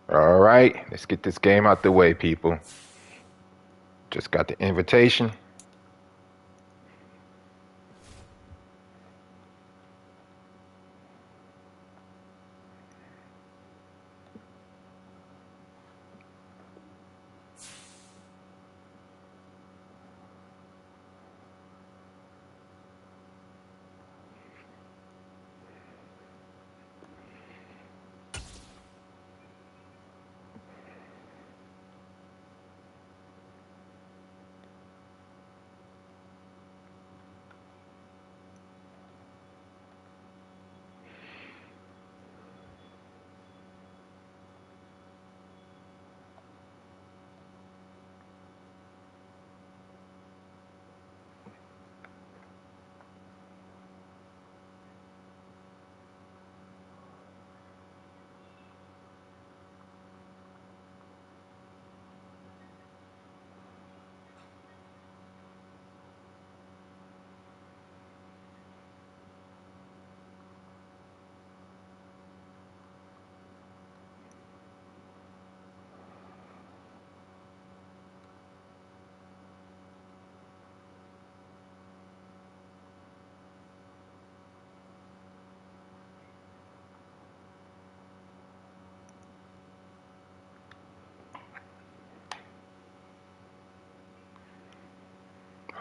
All right, let's get this game out the way, people. Just got the invitation.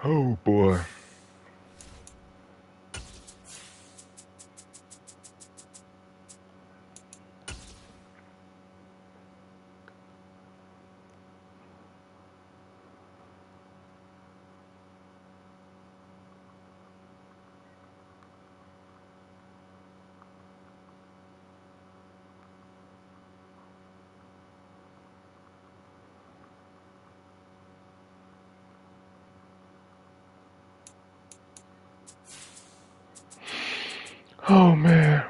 Oh boy. Oh man.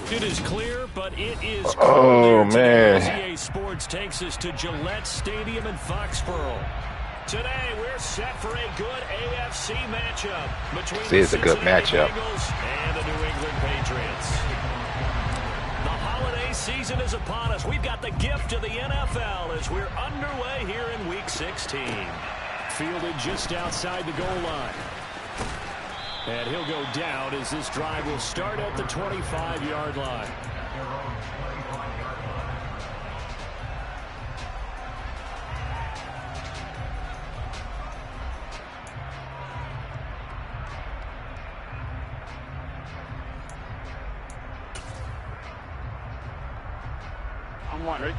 It is clear, but it is Oh cold there today man. as EA Sports takes us to Gillette Stadium in Foxborough. Today, we're set for a good AFC matchup between This the is a good Cincinnati matchup. Bengals and the New England Patriots. The holiday season is upon us. We've got the gift of the NFL as we're underway here in Week 16. Fielded just outside the goal line. And he'll go down as this drive will start at the 25-yard line. I'm wondering.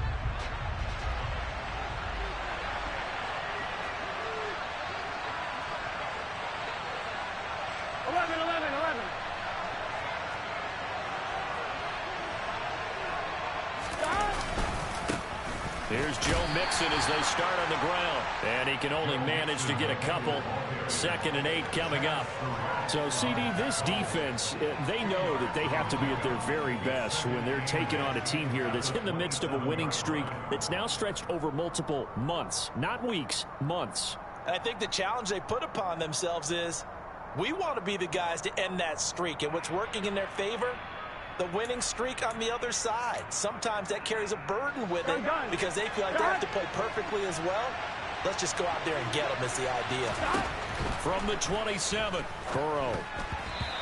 Here's Joe Mixon as they start on the ground. And he can only manage to get a couple. 2nd and 8 coming up. So, CD, this defense, they know that they have to be at their very best when they're taking on a team here that's in the midst of a winning streak that's now stretched over multiple months. Not weeks, months. And I think the challenge they put upon themselves is we want to be the guys to end that streak. And what's working in their favor? The winning streak on the other side. Sometimes that carries a burden with it because they feel like they have to play perfectly as well. Let's just go out there and get them is the idea. From the 27, Burrow.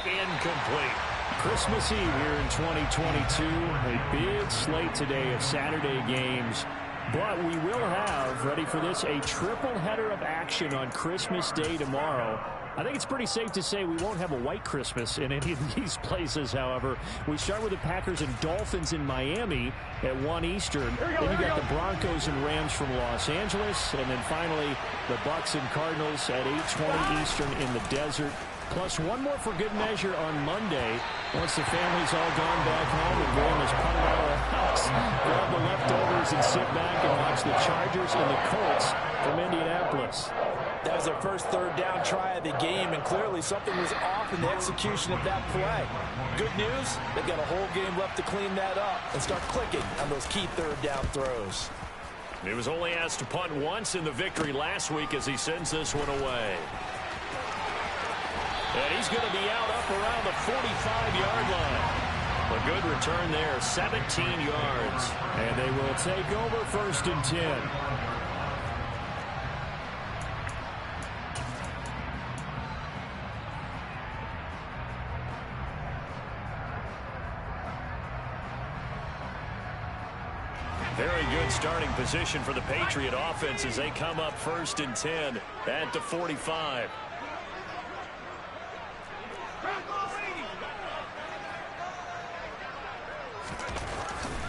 Incomplete. Christmas Eve here in 2022. A big slate today of Saturday games. But we will have, ready for this, a triple header of action on Christmas Day tomorrow. I think it's pretty safe to say we won't have a white Christmas in any of these places, however. We start with the Packers and Dolphins in Miami at 1 Eastern. Then you got the Broncos and Rams from Los Angeles. And then finally, the Bucks and Cardinals at 8:20 Eastern in the desert. Plus one more for good measure on Monday. Once the family's all gone back home and grandma's putting out of the house, grab the leftovers and sit back and watch the Chargers and the Colts from Indianapolis. That was their first third down try of the game, and clearly something was off in the execution of that play. Good news, they've got a whole game left to clean that up and start clicking on those key third down throws. He was only asked to punt once in the victory last week as he sends this one away. And he's going to be out up around the 45-yard line. A good return there, 17 yards. And they will take over 1st and 10. Very good starting position for the Patriot offense as they come up 1st and 10 at the 45.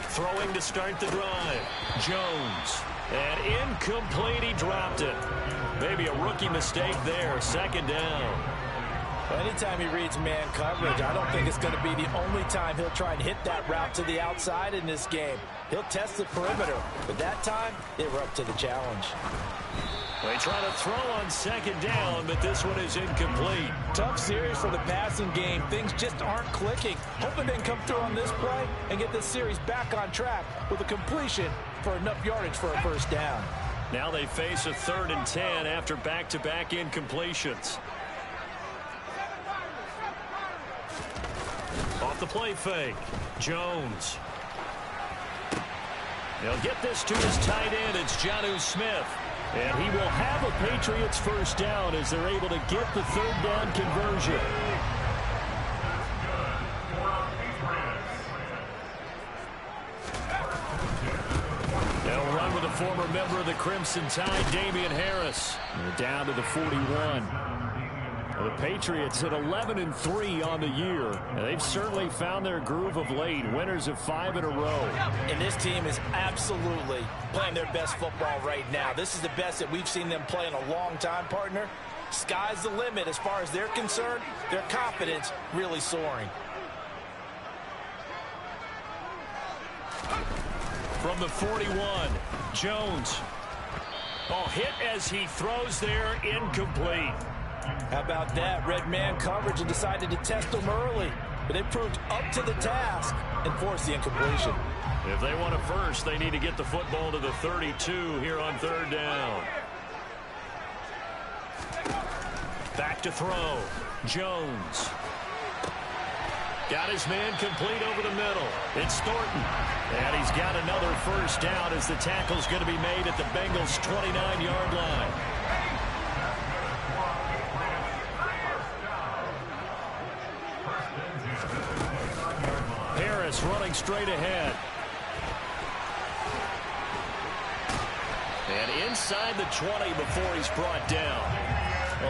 Throwing to start the drive. Jones. And incomplete. He dropped it. Maybe a rookie mistake there. 2nd down. Well, anytime he reads man coverage, I don't think it's going to be the only time he'll try and hit that route to the outside in this game. He'll test the perimeter, but that time, they were up to the challenge. They try to throw on 2nd down, but this one is incomplete. Tough series for the passing game. Things just aren't clicking. Hoping they can come through on this play and get this series back on track with a completion for enough yardage for a 1st down. Now they face a 3rd and 10 after back-to-back incompletions. Off the play fake. Jones. He'll get this to his tight end. It's Jonnu Smith. And he will have a Patriots 1st down as they're able to get the 3rd down conversion. They'll run with a former member of the Crimson Tide, Damian Harris. They're down to the 41. The Patriots at 11-3 on the year. And they've certainly found their groove of late. Winners of 5 in a row. And this team is absolutely playing their best football right now. This is the best that we've seen them play in a long time, partner. Sky's the limit as far as they're concerned. Their confidence really soaring. From the 41, Jones. Ball hit as he throws there, incomplete. How about that? Red man coverage and decided to test them early. But they proved up to the task and forced the incompletion. If they want a first, they need to get the football to the 32 here on 3rd down. Back to throw. Jones. Got his man complete over the middle. It's Thornton. And he's got another 1st down as the tackle's going to be made at the Bengals' 29-yard line. Harris running straight ahead. And inside the 20 before he's brought down.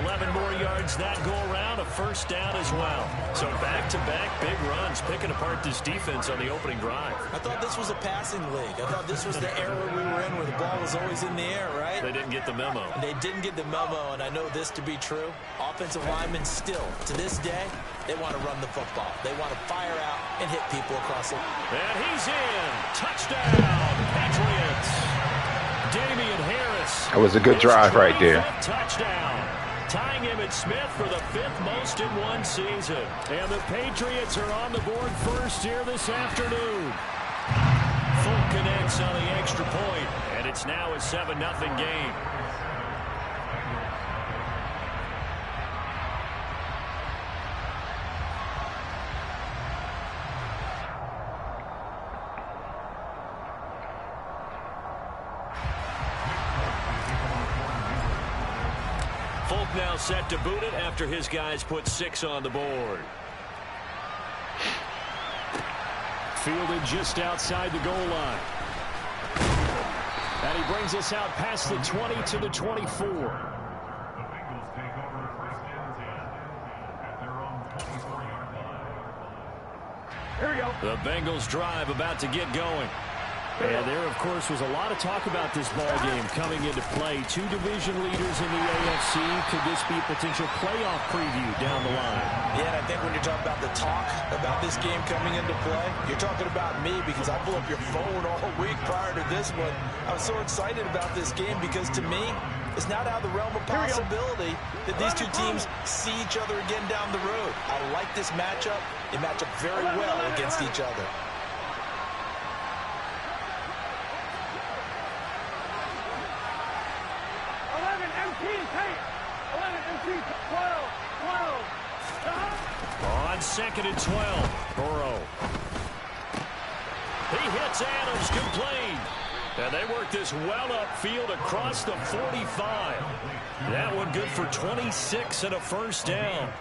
11 more yards that go around, a 1st down as well. So back-to-back big runs, picking apart this defense on the opening drive. I thought this was a passing league. I thought this was the era we were in where the ball was always in the air, right? They didn't get the memo. And they didn't get the memo, and I know this to be true. Offensive linemen still, to this day, they want to run the football. They want to fire out and hit people across it. And he's in. Touchdown, Patriots. Damian Harris. That was a good drive right there. Touchdown. Tying him at Smith for the 5th most in one season. And the Patriots are on the board first here this afternoon. Folk connects on the extra point, and it's now a 7-0 game. Folk now set to boot it after his guys put 6 on the board. Fielded just outside the goal line. And he brings us out past the 20 to the 24. Here we go. The Bengals drive about to get going. And there, of course, was a lot of talk about this ball game coming into play. 2 division leaders in the AFC. Could this be a potential playoff preview down the line? Yeah, and I think when you're talking about the talk about this game coming into play, you're talking about me because I blew up your phone all week prior to this one. I was so excited about this game because to me, it's not out of the realm of possibility that these 2 teams see each other again down the road. I like this matchup. They match up very well against each other. 2nd and 12. Burrow. He hits Adams, complete. And they work this well upfield across the 45. That one good for 26 and a first down.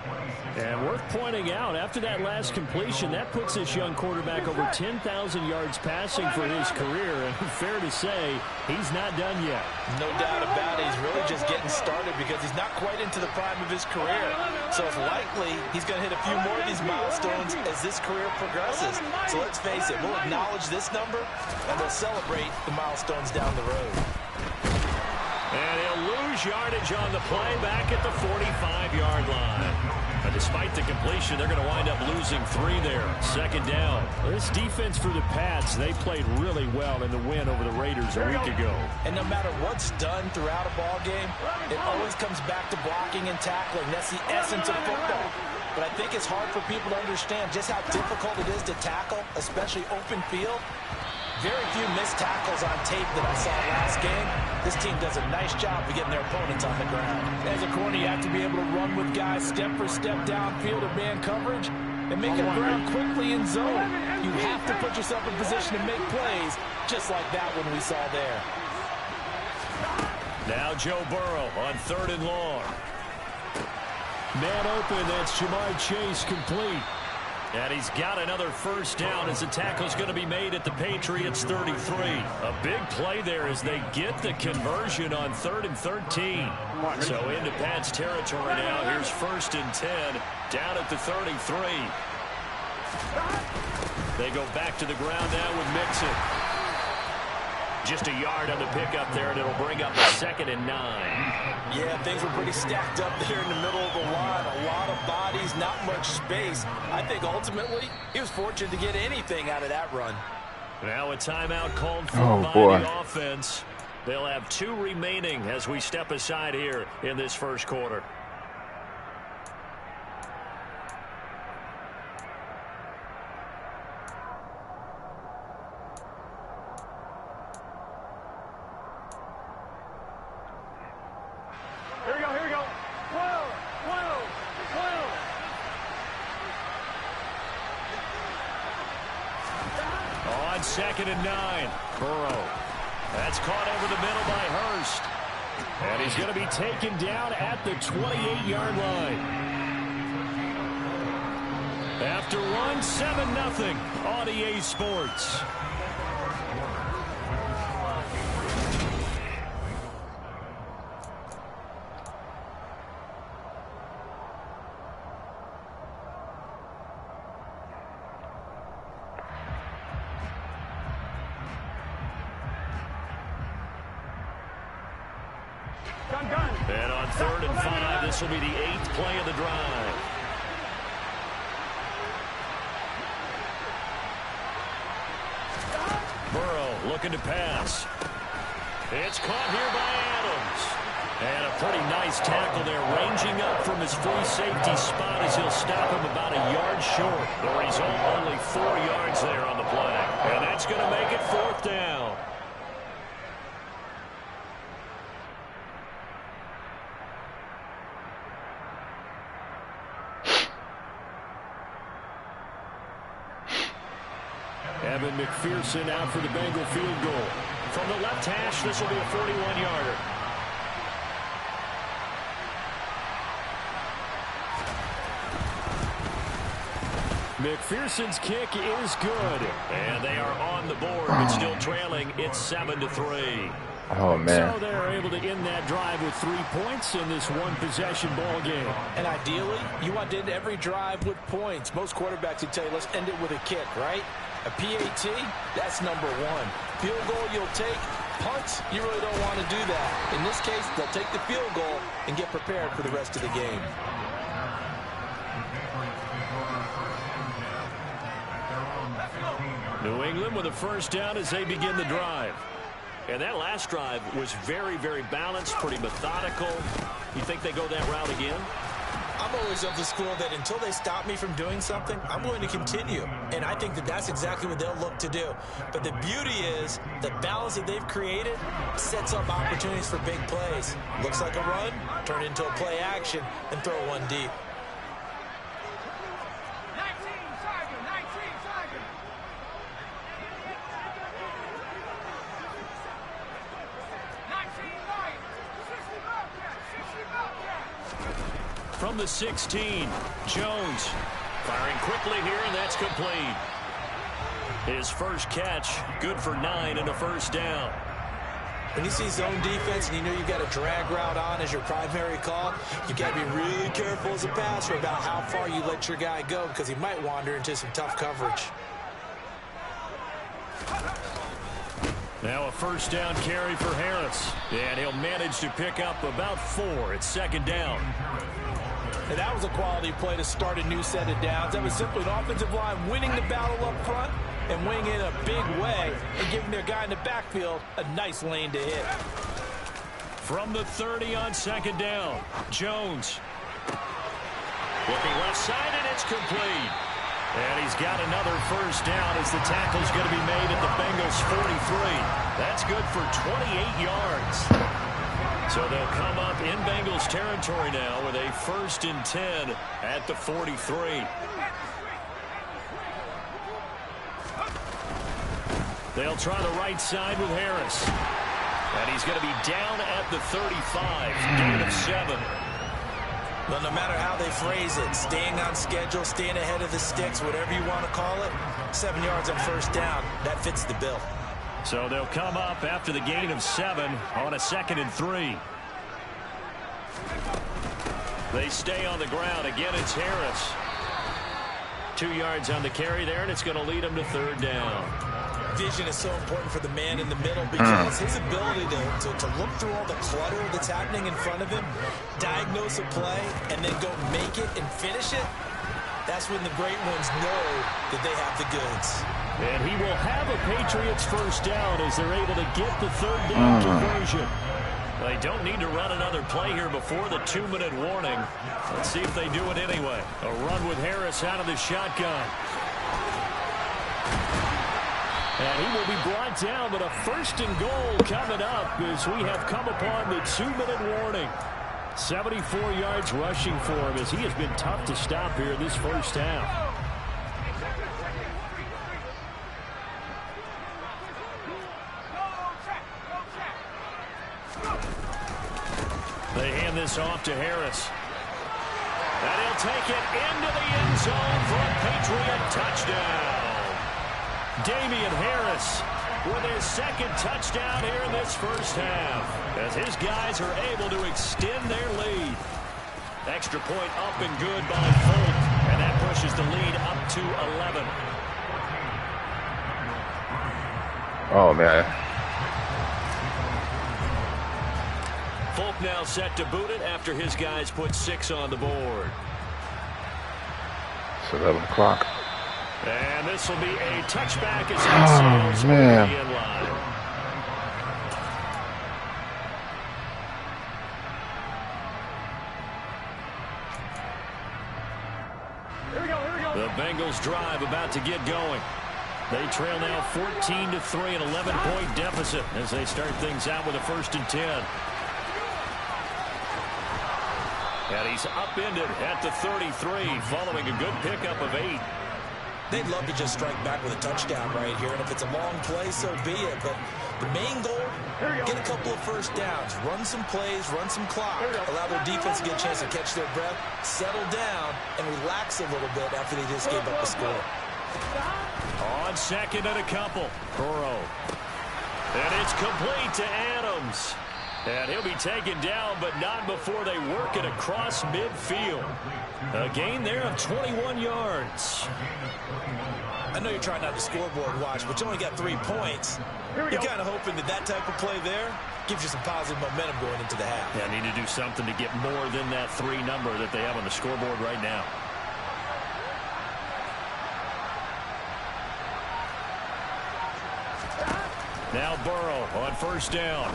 And worth pointing out, after that last completion, that puts this young quarterback over 10,000 yards passing for his career. And fair to say, he's not done yet. No doubt about it. He's really just getting started because he's not quite into the prime of his career. So it's likely he's going to hit a few more of these milestones as this career progresses. So let's face it, we'll acknowledge this number and we'll celebrate the milestones down the road. And he'll lose yardage on the play back at the 45-yard line. But despite the completion, they're going to wind up losing 3 there. 2nd down. This defense for the Pats, they played really well in the win over the Raiders a week ago. And no matter what's done throughout a ball game, it always comes back to blocking and tackling. That's the essence of football. But I think it's hard for people to understand just how difficult it is to tackle, especially open field. Very few missed tackles on tape that I saw last game. This team does a nice job of getting their opponents on the ground. As a corner, you have to be able to run with guys step for step downfield of man coverage and make up ground quickly in zone. You have to put yourself in position to make plays, just like that one we saw there. Now Joe Burrow on 3rd and long. Man open, that's Jamar Chase, complete. And he's got another first down as the tackle's going to be made at the Patriots 33. A big play there as they get the conversion on 3rd and 13. So into Pats territory now. Here's 1st and 10 down at the 33. They go back to the ground now with Mixon. Just a yard on the pickup there, and it'll bring up a 2nd and 9. Yeah, things were pretty stacked up there in the middle of the line. A lot of bodies, not much space. I think ultimately he was fortunate to get anything out of that run. Now a timeout called for by the offense. They'll have 2 remaining as we step aside here in this first quarter. On 2nd and 9, Burrow. That's caught over the middle by Hurst. And he's going to be taken down at the 28-yard line. After one, 7-0 on EA Sports. And on 3rd and 5, this will be the 8th play of the drive. Burrow looking to pass. It's caught here by Adams. And a pretty nice tackle there, ranging up from his free safety spot as he'll stop him about a yard short. The result, only 4 yards there on the play. And that's going to make it 4th down. Evan McPherson out for the Bengal field goal. From the left hash, this will be a 41-yarder. McPherson's kick is good. And they are on the board, but still trailing. It's 7-3. Oh, man. So they're able to end that drive with 3 points in this one-possession ball game. And ideally, you want to end every drive with points. Most quarterbacks would tell you, let's end it with a kick, right? A PAT, that's number 1. Field goal you'll take. Punts, you really don't want to do that. In this case, they'll take the field goal and get prepared for the rest of the game. New England with a first down as they begin the drive. And that last drive was very, very balanced, pretty methodical. You think they go that route again? I'm always of the school that until they stop me from doing something, I'm going to continue. And I think that that's exactly what they'll look to do. But the beauty is the balance that they've created sets up opportunities for big plays. Looks like a run, turn into a play action, and throw one deep. From the 16, Jones firing quickly here, and that's complete. His first catch, good for 9 and a first down. When you see zone defense and you know you've got a drag route on as your primary call, you've got to be really careful as a passer about how far you let your guy go because he might wander into some tough coverage. Now a first down carry for Harris. And he'll manage to pick up about 4. It's second down. And that was a quality play to start a new set of downs. That was simply an offensive line winning the battle up front and winning in a big way and giving their guy in the backfield a nice lane to hit. From the 30 on second down, Jones. Looking left side, and it's complete. And he's got another first down as the tackle's going to be made at the Bengals 43. That's good for 28 yards. So they'll come up in Bengals territory now with a 1st and 10 at the 43. They'll try the right side with Harris. And he's going to be down at the 35. Gain of 7. Well, no matter how they phrase it, staying on schedule, staying ahead of the sticks, whatever you want to call it, 7 yards on first down, that fits the bill. So they'll come up after the gain of 7 on a 2nd and 3. They stay on the ground. Again, it's Harris. 2 yards on the carry there, and it's going to lead them to 3rd down. Vision is so important for the man in the middle because his ability to look through all the clutter that's happening in front of him, diagnose a play, and then go make it and finish it, that's when the great ones know that they have the goods. And he will have a Patriots first down as they're able to get the 3rd down conversion. They don't need to run another play here before the 2-minute warning. Let's see if they do it anyway. A run with Harris out of the shotgun. And he will be brought down, but a 1st and goal coming up as we have come upon the 2-minute warning. 74 yards rushing for him as he has been tough to stop here in this first half. They hand this off to Harris. And he'll take it into the end zone for a Patriot touchdown. Damian Harris with his 2nd touchdown here in this first half as his guys are able to extend their lead. Extra point up and good by Folk, and that pushes the lead up to 11. Oh, man. Folk now set to boot it after his guys put 6 on the board. It's 11 o'clock. And this will be a touchback as that sails over the end line. The Bengals drive about to get going. They trail now 14-3, an 11-point deficit as they start things out with a 1st and 10. And he's upended at the 33 following a good pickup of 8. They'd love to just strike back with a touchdown right here, and if it's a long play, so be it. But the main goal, get a couple of first downs, run some plays, run some clock, allow their defense to get a chance to catch their breath, settle down, and relax a little bit after they just gave up the score. On 2nd and a couple, Burrow. And it's complete to Adams. And he'll be taken down, but not before they work it across midfield. A gain there of 21 yards. I know you're trying not to scoreboard watch, but you only got 3 points. You're kind of hoping that type of play there gives you some positive momentum going into the half. Yeah, need to do something to get more than that 3 number that they have on the scoreboard right now. Now Burrow on first down.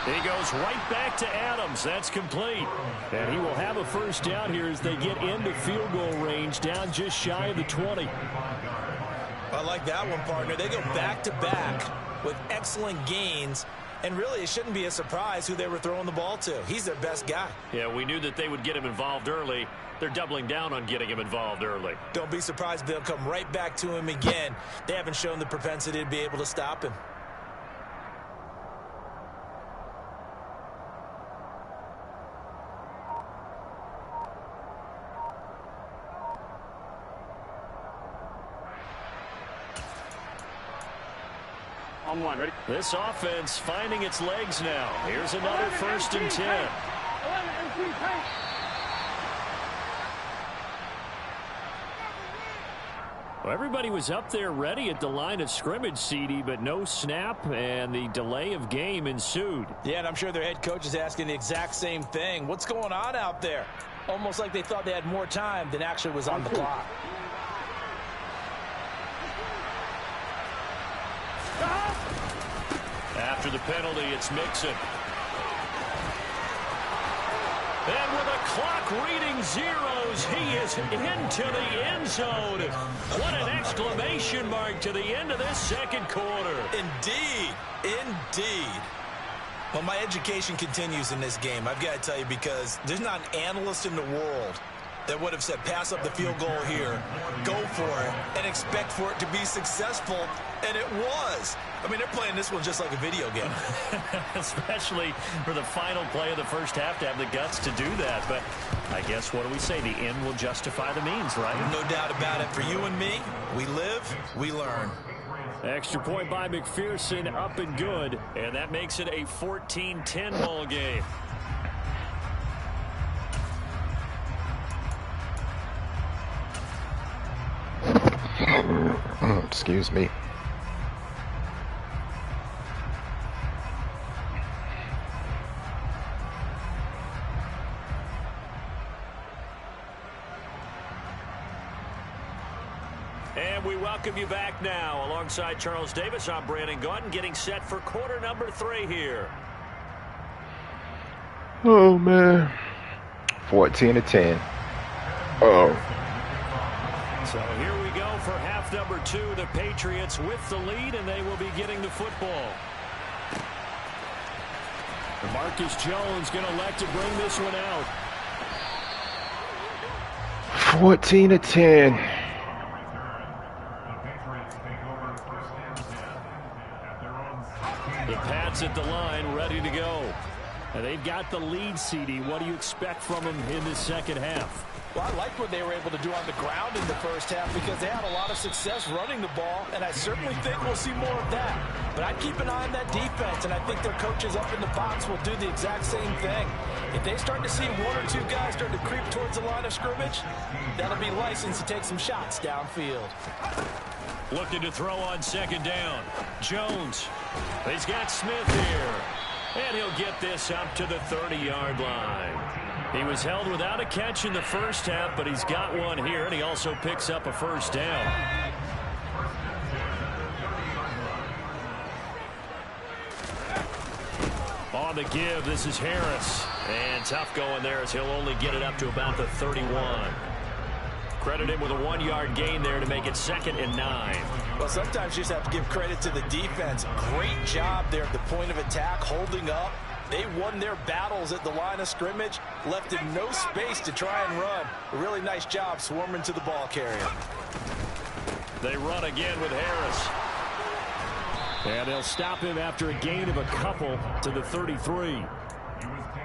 He goes right back to Adams. That's complete. And he will have a first down here as they get into field goal range down just shy of the 20. I like that one, partner. They go back-to-back with excellent gains. And really, it shouldn't be a surprise who they were throwing the ball to. He's their best guy. Yeah, we knew that they would get him involved early. They're doubling down on getting him involved early. Don't be surprised they'll come right back to him again. They haven't shown the propensity to be able to stop him. On one. Ready? This offense finding its legs now. Here's another 1st and 10. Well, everybody was up there ready at the line of scrimmage, CD, but no snap, and the delay of game ensued. Yeah, and I'm sure their head coach is asking the exact same thing. What's going on out there? Almost like they thought they had more time than actually was on the clock. After the penalty, it's Mixon. And with a clock reading zeros, he is into the end zone. What an exclamation mark to the end of this 2nd quarter. Indeed. Indeed. Well, my education continues in this game, I've got to tell you, because there's not an analyst in the world that would have said pass up the field goal here, go for it, and expect for it to be successful, and it was. I mean, they're playing this one just like a video game. Especially for the final play of the first half to have the guts to do that. But I guess, what do we say? The end will justify the means, right? No doubt about it. For you and me, we live, we learn. Extra point by McPherson, up and good. And that makes it a 14-10 ball game. Excuse me. And we welcome you back now. Alongside Charles Davis, I'm Brandon Gaudin, getting set for quarter number 3 here. Oh, man. 14-10. Oh. So here we go for half number 2. The Patriots with the lead, and they will be getting the football. Marcus Jones going to elect to bring this one out. 14-10. The Pats at the line, ready to go. And they've got the lead, CD. What do you expect from them in this 2nd half? Well, I like what they were able to do on the ground in the first half because they had a lot of success running the ball, and I certainly think we'll see more of that. But I'd keep an eye on that defense, and I think their coaches up in the box will do the exact same thing. If they start to see 1 or 2 guys start to creep towards the line of scrimmage, that'll be licensed to take some shots downfield. Looking to throw on 2nd down. Jones. He's got Smith here. And he'll get this up to the 30-yard line. He was held without a catch in the first half, but he's got one here, and he also picks up a 1st down. On the give, this is Harris. And tough going there as he'll only get it up to about the 31. Credit him with a 1-yard gain there to make it 2nd and 9. Well, sometimes you just have to give credit to the defense. Great job there at the point of attack, holding up. They won their battles at the line of scrimmage, left in no space to try and run. A really nice job swarming to the ball carrier. They run again with Harris. And they'll stop him after a gain of a couple to the 33.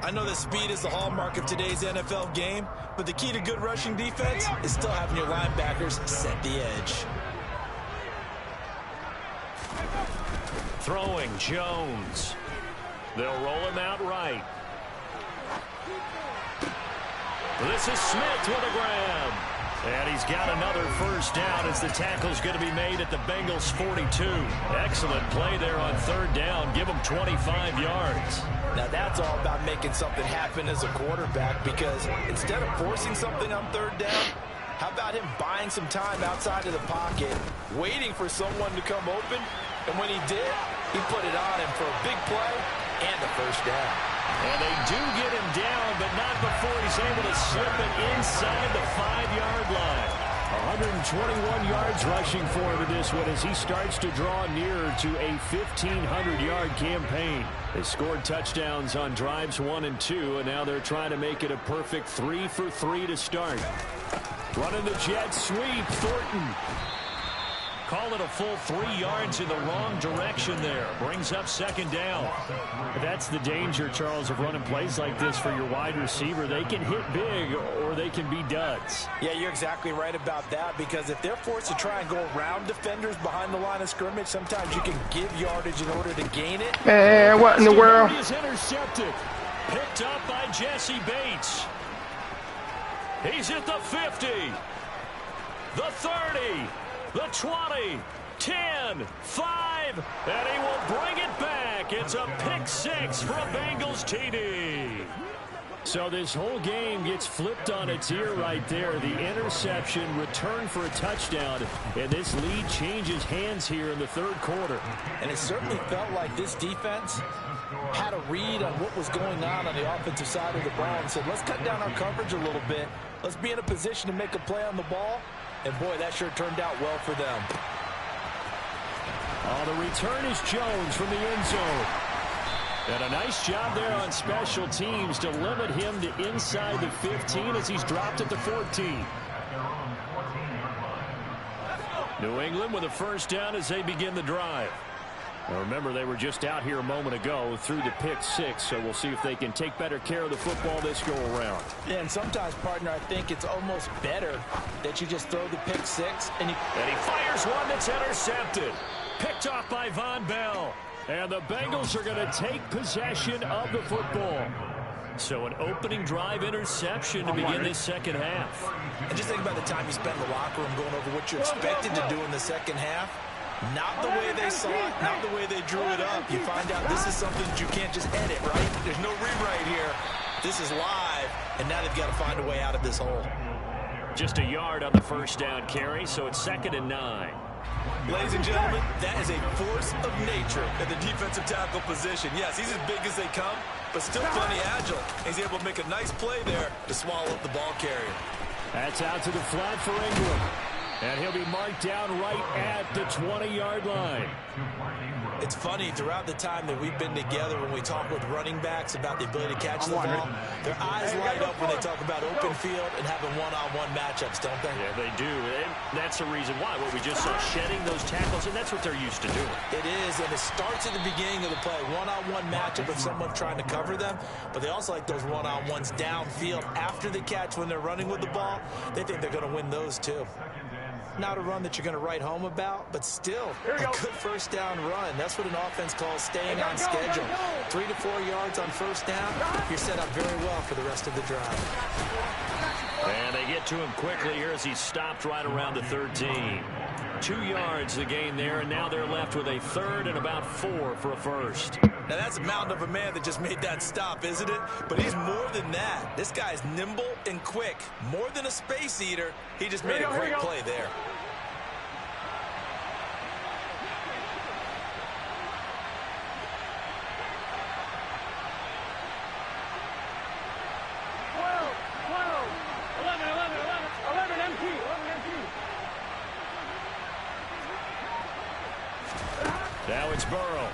I know that speed is the hallmark of today's NFL game, but the key to good rushing defense is still having your linebackers set the edge. Throwing Jones. They'll roll him out right. This is Smith with a grab. And he's got another 1st down as the tackle's going to be made at the Bengals 42. Excellent play there on 3rd down. Give him 25 yards. Now that's all about making something happen as a quarterback, because instead of forcing something on 3rd down, how about him buying some time outside of the pocket, waiting for someone to come open, and when he did, he put it on him for a big play and a 1st down. And they do get him down, but not before he's able to slip it inside the 5-yard line. 121 yards rushing for him in this one as he starts to draw nearer to a 1,500-yard campaign. They scored touchdowns on drives 1 and 2, and now they're trying to make it a perfect 3 for 3 to start. Running the jet sweep, Thornton. Call it a full 3 yards in the wrong direction there. Brings up second down. That's the danger, Charles, of running plays like this for your wide receiver. They can hit big or they can be duds. Yeah, you're exactly right about that, because if they're forced to try and go around defenders behind the line of scrimmage, sometimes you can give yardage in order to gain it. Man, what in the world? Is intercepted. Picked up by Jesse Bates. He's at the 50, the 30, the 20, 10, 5, and he will bring it back. It's a pick 6 for a Bengals TD. So this whole game gets flipped on its ear right there. The interception, return for a touchdown, and this lead changes hands here in the third quarter. And it certainly felt like this defense had a read on what was going on the offensive side of the ball and said, let's cut down our coverage a little bit. Let's be in a position to make a play on the ball. And, boy, that sure turned out well for them. Oh, the return is Jones from the end zone. And a nice job there on special teams to limit him to inside the 15 as he's dropped at the 14. New England with a first down as they begin the drive. Now remember, they were just out here a moment ago through the pick 6, so we'll see if they can take better care of the football this go around. Yeah, and sometimes, partner, I think it's almost better that you just throw the pick 6 and he fires one that's intercepted. Picked off by Von Bell. And the Bengals are going to take possession of the football. So an opening drive interception to begin this second half. And just think about the time you spend in the locker room going over what you're expected to do in the second half. Not the way they saw it, not the way they drew it up. You find out this is something that you can't just edit, right? There's no rewrite here. This is live, and now they've got to find a way out of this hole. Just a yard on the first down carry, so it's 2nd and 9. Ladies and gentlemen, that is a force of nature at the defensive tackle position. Yes, he's as big as they come, but still plenty agile. He's able to make a nice play there to swallow up the ball carrier. That's out to the flat for Ingram. And he'll be marked down right at the 20-yard line. It's funny, throughout the time that we've been together, when we talk with running backs about the ability to catch the ball, their eyes light up when they talk about open field and having one-on-one matchups, don't they? Yeah, they do. And that's the reason why. What we just saw, shedding those tackles, and that's what they're used to doing. It is, and it starts at the beginning of the play. One-on-one matchup with someone trying to cover them, but they also like those one-on-ones downfield after the catch when they're running with the ball. They think they're going to win those, too. Not a run that you're going to write home about, but still a good first down run. That's what an offense calls staying on schedule. 3 to 4 yards on first down. You're set up very well for the rest of the drive. And they get to him quickly here as he stopped right around the 13. 2 yards the gain there, and now they're left with a 3rd and about 4 for a first. Now that's a mountain of a man that just made that stop, isn't it? But he's more than that. This guy's nimble and quick. More than a space eater. He just made a great play there. Now it's Burrow.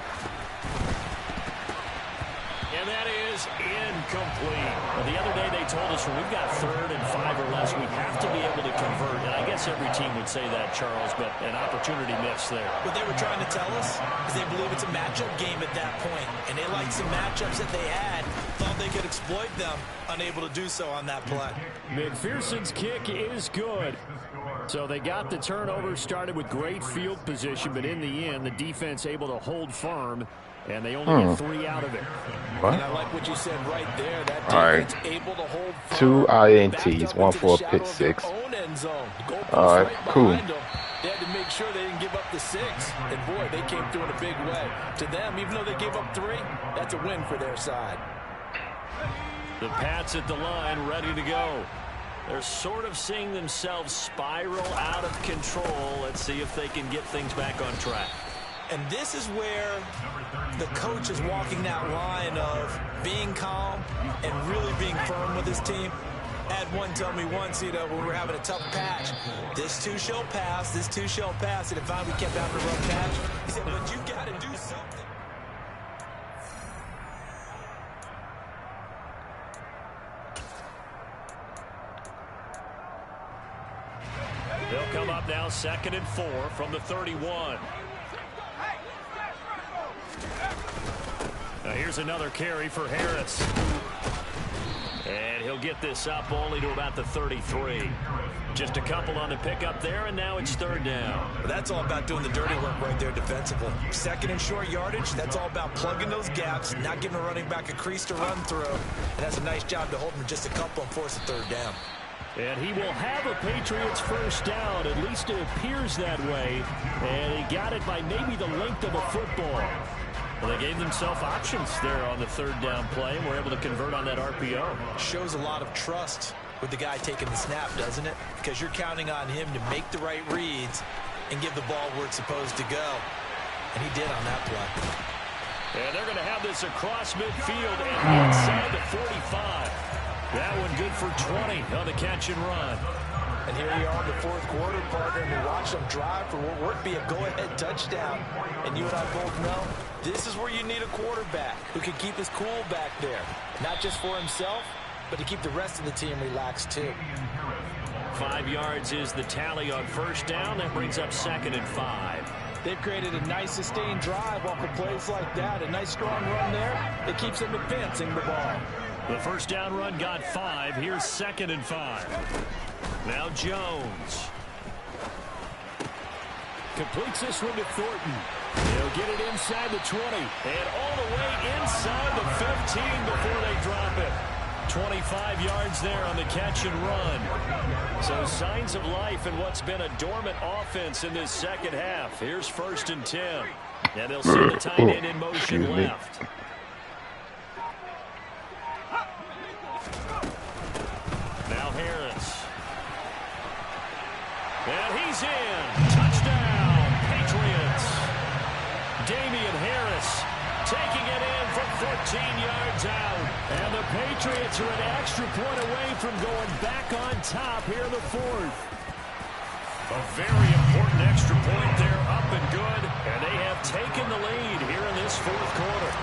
And that is incomplete. Well, the other day they told us when we've got 3rd and 5 or less, we have to be able to convert. And I guess every team would say that, Charles, but an opportunity missed there. What they were trying to tell us is they believe it's a matchup game at that point. And they liked some matchups that they had, thought they could exploit them, unable to do so on that play. McPherson's kick is good. So they got the turnover, started with great field position, but in the end, the defense able to hold firm, and they only get 3 out of it. What? And I like what you said right there. That defense able to hold firm. 2 INTs, 1 for a pick 6. All right, cool. They had to make sure they didn't give up the 6. And, boy, they came through in a big way. To them, even though they gave up 3, that's a win for their side. The Pats at the line, ready to go. They're sort of seeing themselves spiral out of control. Let's see if they can get things back on track. And this is where the coach is walking that line of being calm and really being firm with his team. I had one tell me once, when we were having a tough patch, this too shall pass, this too shall pass. And if we kept having a rough patch, he said, but you got to do something. They'll come up now 2nd and 4 from the 31. Now here's another carry for Harris. And he'll get this up only to about the 33. Just a couple on the pickup there, and now it's 3rd down. That's all about doing the dirty work right there defensively. 2nd and short yardage, that's all about plugging those gaps, not giving a running back a crease to run through. And that's a nice job to hold him just a couple and force a 3rd down. And he will have a Patriots 1st down. At least it appears that way. And he got it by maybe the length of a football. Well, they gave themselves options there on the 3rd down play, and were able to convert on that RPO. Shows a lot of trust with the guy taking the snap, doesn't it? Because you're counting on him to make the right reads and give the ball where it's supposed to go. And he did on that play. And they're going to have this across midfield and inside the 45. That one good for 20 on the catch and run. And here you are in the 4th quarter, partner, and we watch them drive for what would be a go-ahead touchdown. And you and I both know this is where you need a quarterback who can keep his cool back there. Not just for himself, but to keep the rest of the team relaxed too. 5 yards is the tally on 1st down. That brings up 2nd and 5. They've created a nice sustained drive off of plays like that. A nice strong run there. It keeps them advancing the ball. The 1st down run got 5. Here's 2nd and 5. Now Jones. Completes this one to Thornton. He'll get it inside the 20. And all the way inside the 15 before they drop it. 25 yards there on the catch and run. So signs of life in what's been a dormant offense in this 2nd half. Here's 1st and 10. And they'll see the tight end in motion left. Now Harris. And he's in. Touchdown, Patriots. Damian Harris taking it in from 14 yards out. And the Patriots are an extra point away from going back on top here in the 4th. A very important extra point there, up and good. And they have taken the lead here in this 4th quarter.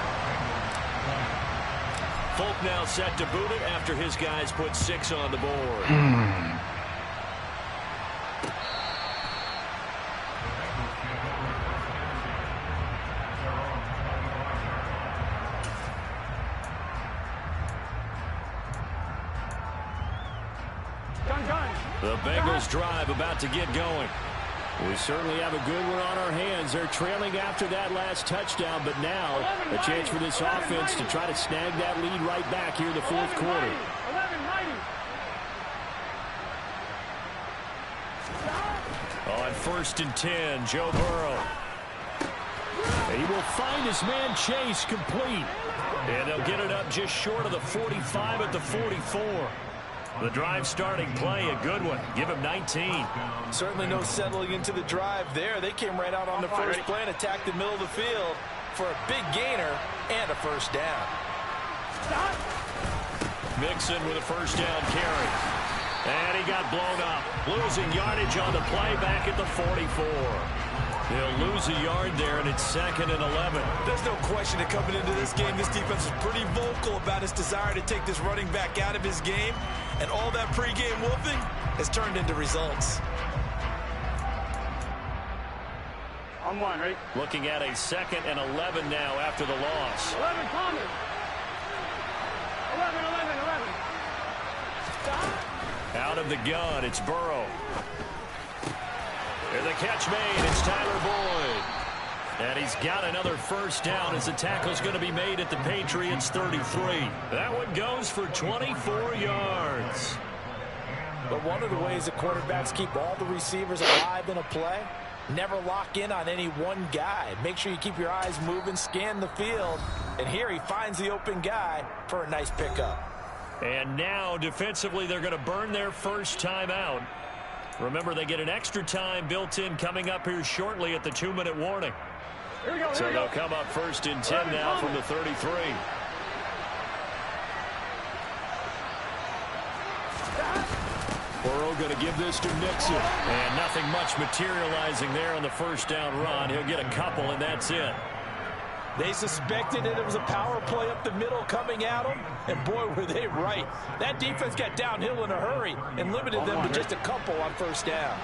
Folk now set to boot it after his guys put 6 on the board. The Bengals drive about to get going. We certainly have a good one on our hands. They're trailing after that last touchdown, but now a chance for this offense to try to snag that lead right back here in the 4th quarter. On 1st and 10, Joe Burrow. He will find his man Chase complete. And they'll get it up just short of the 45 at the 44. The drive starting play, a good one. Give him 19. Certainly no settling into the drive there. They came right out on the first play and attacked the middle of the field for a big gainer and a 1st down. Mixon with a 1st down carry. And he got blown up. Losing yardage on the play back at the 44. They'll lose a yard there, and it's 2nd and 11. There's no question that coming into this game, this defense is pretty vocal about its desire to take this running back out of his game. And all that pregame whooping has turned into results. On 1, right? Looking at a 2nd and 11 now after the loss. 11, Thomas. 11. Out of the gun, it's Burrow. And the catch made, it's Tyler Boyd. And he's got another 1st down as the tackle's going to be made at the Patriots 33. That one goes for 24 yards. But one of the ways that quarterbacks keep all the receivers alive in a play, never lock in on any one guy. Make sure you keep your eyes moving, scan the field. And here he finds the open guy for a nice pickup. And now defensively they're going to burn their first time out. Remember, they get an extra time built in coming up here shortly at the 2-minute warning. So they'll come up 1st and 10 now from the 33. Burrow going to give this to Nixon. And nothing much materializing there on the 1st down run. He'll get a couple, and that's it. They suspected that it was a power play up the middle coming at them, and boy, were they right. That defense got downhill in a hurry and limited them to just a couple on 1st down.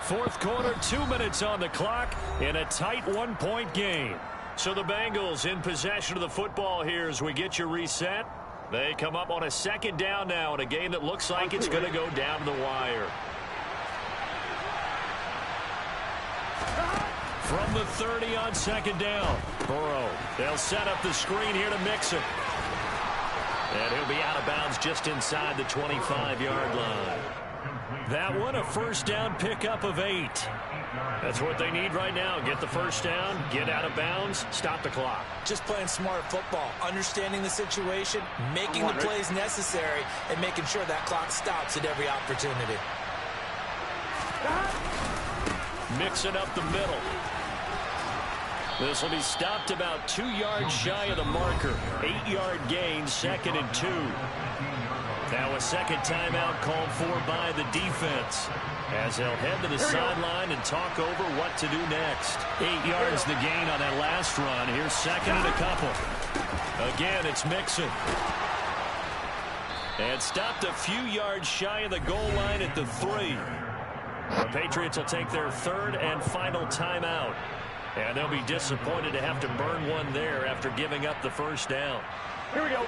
Fourth quarter, 2 minutes on the clock in a tight one-point game. So the Bengals in possession of the football here as we get you reset. They come up on a second down now in a game that looks like it's going to go down to the wire. From the 30 on second down. Burrow. They'll set up the screen here to Mixon. And he'll be out of bounds just inside the 25-yard line. That one, a first down pickup of 8. That's what they need right now. Get the first down, get out of bounds, stop the clock. Just playing smart football, understanding the situation, making the plays necessary, and making sure that clock stops at every opportunity. Mixing up the middle. This will be stopped about 2 yards shy of the marker. 8-yard gain, 2nd and 2. Now a second timeout called for by the defense as they'll head to the sideline and talk over what to do next. 8 yards the gain on that last run. Here's second and a couple. Again, it's Mixon. And stopped a few yards shy of the goal line at the 3. The Patriots will take their third and final timeout. And they'll be disappointed to have to burn one there after giving up the first down. Here we go.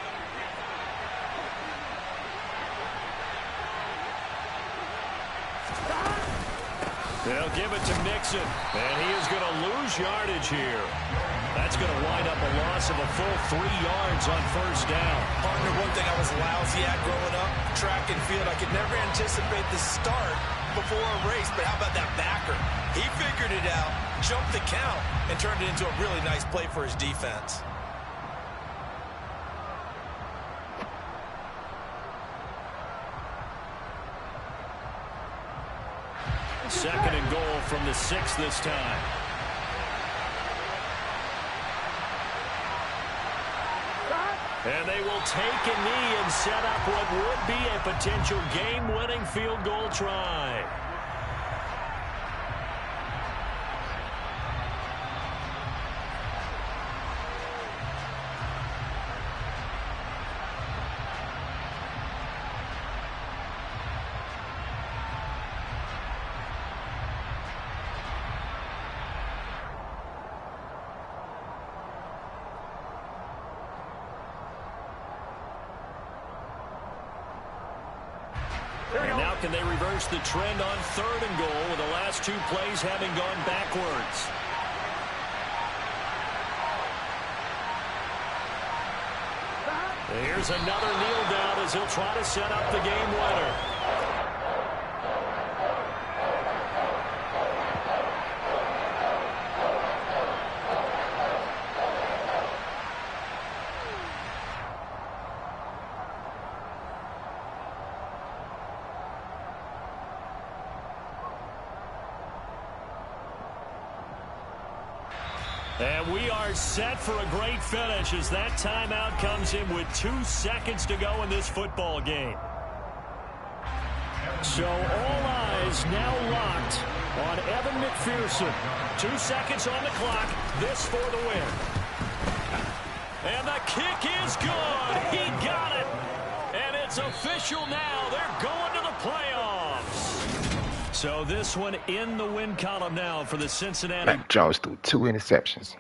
They'll give it to Mixon, and he is going to lose yardage here. That's going to wind up a loss of a full 3 yards on first down. Partner, one thing I was lousy at growing up, track and field, I could never anticipate the start before a race, but how about that backer? He figured it out, jumped the count, and turned it into a really nice play for his defense. Second and goal from the 6 this time. And they will take a knee and set up what would be a potential game-winning field goal try. And now can they reverse the trend on third and goal with the last 2 plays having gone backwards? Here's another kneel down as he'll try to set up the game winner. And we are set for a great finish as that timeout comes in with 2 seconds to go in this football game. So all eyes now locked on Evan McPherson. 2 seconds on the clock. This for the win. And the kick is good. He got it. And it's official now. They're going to the playoffs. So this one in the win column now for the Cincinnati. Mac Jones threw 2 interceptions.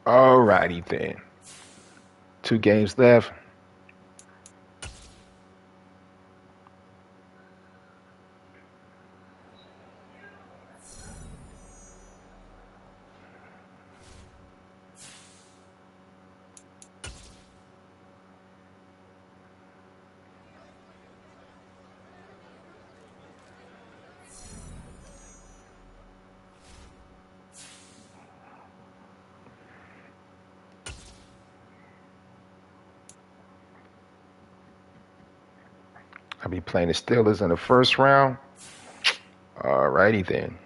Alrighty then. 2 games left. I'll be playing the Steelers in the first round. Alrighty then.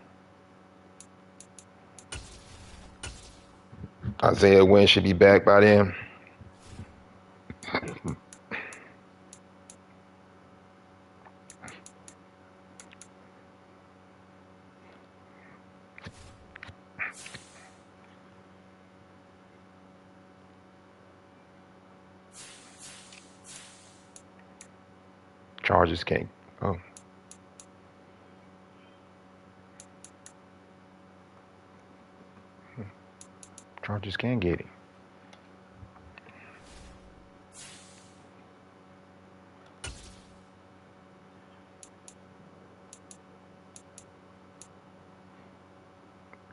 Isaiah Wynn should be back by then. Chargers can't. Oh. Chargers can get it.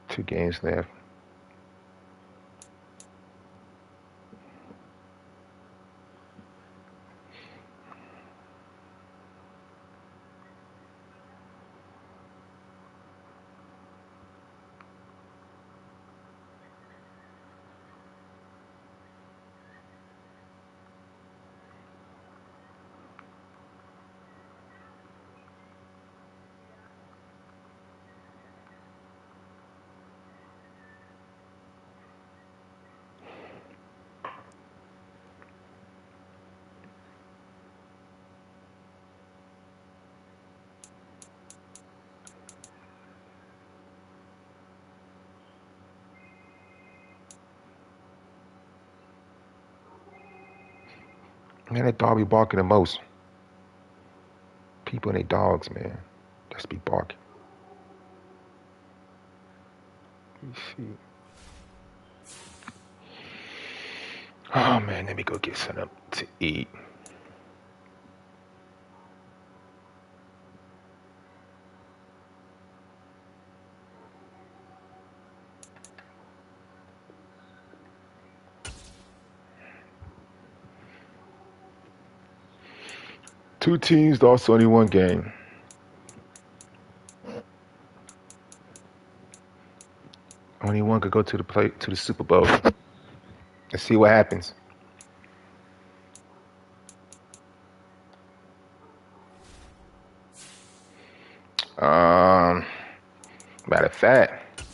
Two games left. Man, that dog be barking the most. People and their dogs, man. Just be barking. Let me see. Oh, man, let me go get something to eat. Two teams lost only one game. Only one could go to the Super Bowl. Let's see what happens. Matter of fact,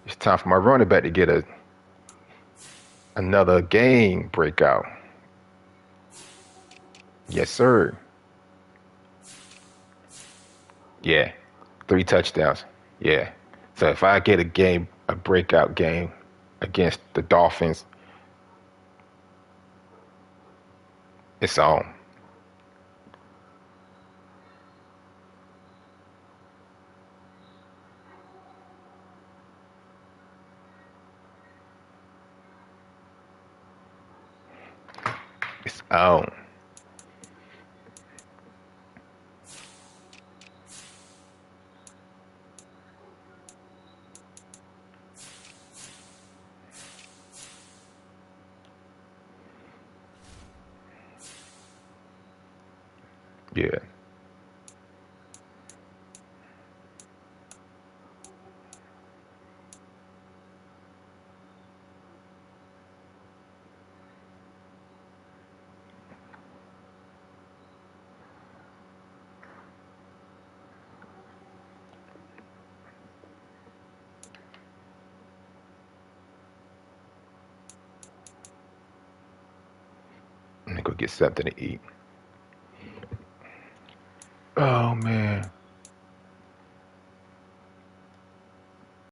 it's time for my running back to get another game breakout. Yes, sir. Yeah, 3 touchdowns. Yeah. So if I get a breakout game against the Dolphins, it's on. It's on. Yeah. Let me go get something to eat. Oh, man.